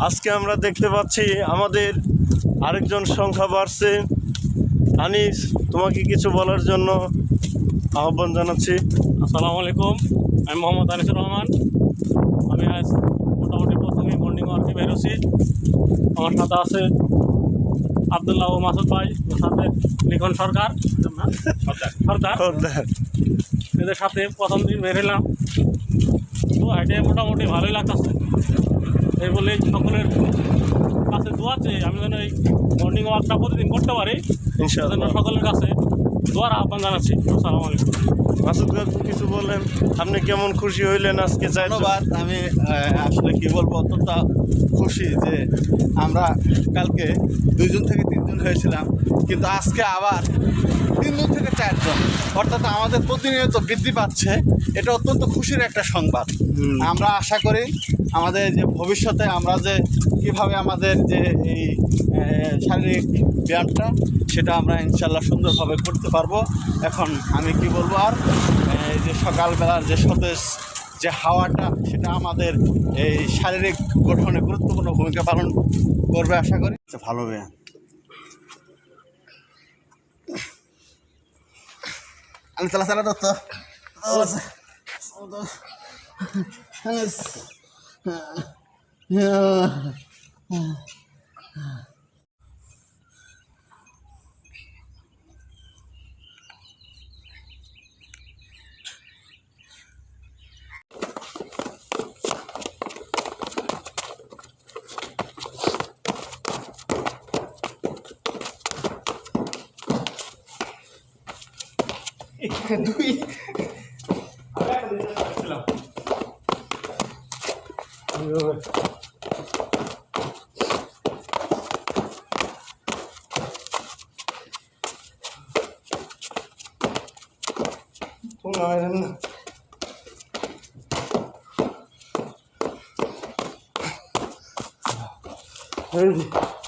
আজকে আমরা দেখতে পাচ্ছি আমাদের আরেকজন সংখ্যা বাড়ছে। আনিস, তোমাকে কিছু বলার জন্য আহ্বান জানাচ্ছি। আসসালামু আলাইকুম, আমি মোহাম্মদ আনিসুর রহমান। আমি আজ মোটামুটি প্রথমেই মর্নিং ওয়ার্কে বেরোছি। আমার সাথে আছে আবদুল্লাহ ও মাসুদ ভাই, ওর সাথে লিখন সরকার সর্দার। এদের সাথে প্রথম দিন বেরোলাম, তো হেঁটে মোটামুটি ভালোই লাগতেছে। এই বলে সকলের কাছে দোয়া চেয়ে আমি যেন এই মর্নিং ওয়াকটা প্রতিদিন করতে পারি, ইনশাআল্লাহ সকলের কাছে দোয়ার আহ্বান জানাচ্ছি। আসসালামু আলাইকুম। মাসুদ ভাই, কিছু বলেন, আপনি কেমন খুশি হইলেন আজকে? ধন্যবাদ। আমি আসলে কি বলবো, অত্যন্ত খুশি যে আমরা কালকে 2 জন থেকে 3 জন হয়েছিলাম, কিন্তু আজকে আবার 3 জন থেকে 4 জন, অর্থাৎ আমাদের প্রতিনিয়ত বৃদ্ধি পাচ্ছে। এটা অত্যন্ত খুশির একটা সংবাদ। আমরা আশা করি আমাদের যে ভবিষ্যতে আমরা যে কীভাবে আমাদের যে এই শারীরিক ব্যায়ামটা সেটা আমরা ইনশাল্লাহ সুন্দরভাবে করতে পারবো। এখন আমি কি বলবো, আর এই যে সকালবেলার যে সতেজ যে হাওয়াটা, সেটা আমাদের এই শারীরিক গঠনে গুরুত্বপূর্ণ ভূমিকা পালন করবে আশা করি। ভালো ব্যায়াম। আমি চালা দত্ত দুই Ready.